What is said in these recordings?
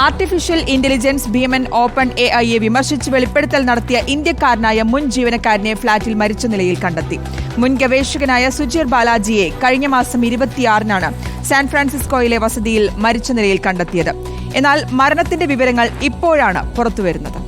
Artificial intelligence ഭീമൻ open AI വിമർശിച്ച് വെളിപ്പെടുത്തൽ നടത്തിയ ഇന്ത്യക്കാരനായ മുൻ ജീവനക്കാരനെ ഫ്ളാറ്റിൽ മരിച്ച നിലയിൽ കണ്ടെത്തി. മുൻ ഗവേഷകനായ സുജിർ ബാലാജിയെ കഴിഞ്ഞ മാസം 26-നാണ് സാൻ ഫ്രാൻസിസ്കോയിലെ വസതിയിൽ മരിച്ച നിലയിൽ കണ്ടെത്തിയത്. എന്നാൽ മരണത്തിന്റെ വിവരങ്ങൾ ഇപ്പോഴാണ് പുറത്തുവരുന്നത്.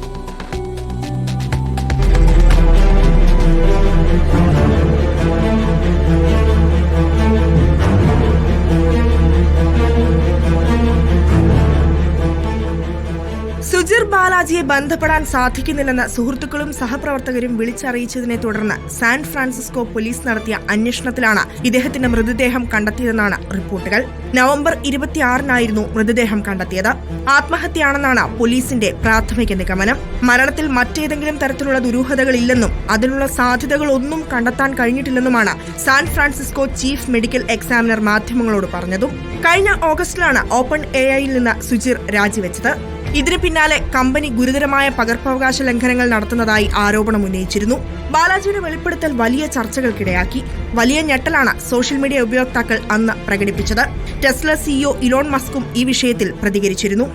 സുജിർ ബാലാജിയെ ബന്ധപ്പെടാൻ സാധിക്കുന്നില്ലെന്ന് സുഹൃത്തുക്കളും സഹപ്രവർത്തകരും വിളിച്ചറിയിച്ചതിനെ തുടർന്ന് സാൻ ഫ്രാൻസിസ്കോ പോലീസ് നടത്തിയ അന്വേഷണത്തിലാണ് ഇദ്ദേഹത്തിന്റെ മൃതദേഹം കണ്ടെത്തിയതെന്നാണ് റിപ്പോർട്ടുകൾ. നവംബർ 26-നായിരുന്നു മൃതദേഹം കണ്ടെത്തിയത്. ആത്മഹത്യയാണെന്നാണ് പോലീസിന്റെ പ്രാഥമിക നിഗമനം. മരണത്തിൽ മറ്റേതെങ്കിലും തരത്തിലുള്ള ദുരൂഹതകളില്ലെന്നും അതിനുള്ള സാധ്യതകളൊന്നും കണ്ടെത്താൻ കഴിഞ്ഞിട്ടില്ലെന്നുമാണ് San Francisco chief medical examiner മാധ്യമങ്ങളോട് പറഞ്ഞതും. കഴിഞ്ഞ ഓഗസ്റ്റിലാണ് ഓപ്പൺ AI-യിൽ നിന്ന് സുജിർ രാജിവെച്ചത്. ഇതിന് പിന്നാലെ കമ്പനി ഗുരുതരമായ പകർപ്പവകാശ ലംഘനങ്ങൾ നടത്തുന്നതായി ആരോപണം ഉന്നയിച്ചിരുന്നു. ബാലാജിയുടെ വെളിപ്പെടുത്തൽ വലിയ ചർച്ചകൾക്കിടയാക്കി. വലിയ ഞെട്ടലാണ് സോഷ്യൽ മീഡിയ ഉപയോക്താക്കൾ അന്ന് പ്രകടിപ്പിച്ചത്. ടെസ്ല CEO ഇലോൺ മസ്കും ഈ വിഷയത്തിൽ പ്രതികരിച്ചിരുന്നു.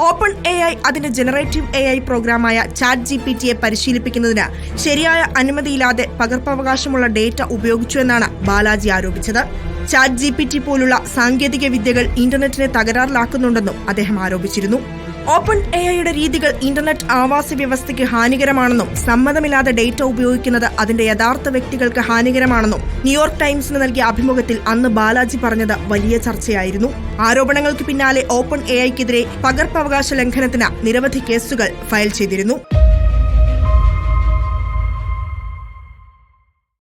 ഓപ്പൺ AI അതിന്റെ ജനറേറ്റീവ് AI പ്രോഗ്രാമായ ChatGPT-യെ പരിശീലിപ്പിക്കുന്നതിന് ശരിയായ അനുമതിയില്ലാതെ പകർപ്പവകാശമുള്ള ഡേറ്റ ഉപയോഗിച്ചുവെന്നാണ് ബാലാജി ആരോപിച്ചത്. ChatGPT പോലുള്ള സാങ്കേതിക വിദ്യകൾ ഇന്റർനെറ്റിനെ തകരാറിലാക്കുന്നുണ്ടെന്നും അദ്ദേഹം ആരോപിച്ചിരുന്നു. ഓപ്പൺ AI-യുടെ രീതികൾ ഇന്റർനെറ്റ് ആവാസ വ്യവസ്ഥയ്ക്ക് ഹാനികരമാണെന്നും സമ്മതമില്ലാതെ ഡേറ്റ ഉപയോഗിക്കുന്നത് അതിന്റെ യഥാർത്ഥ വ്യക്തികൾക്ക് ഹാനികരമാണെന്നും ന്യൂയോർക്ക് ടൈംസിന് നൽകിയ അഭിമുഖത്തിൽ അന്ന് ബാലാജി പറഞ്ഞത് വലിയ ചർച്ചയായിരുന്നു. ആരോപണങ്ങൾക്ക് പിന്നാലെ ഓപ്പൺ AI-ക്കെതിരെ പകർപ്പവകാശ ലംഘനത്തിന് നിരവധി കേസുകൾ ഫയൽ ചെയ്തിരുന്നു.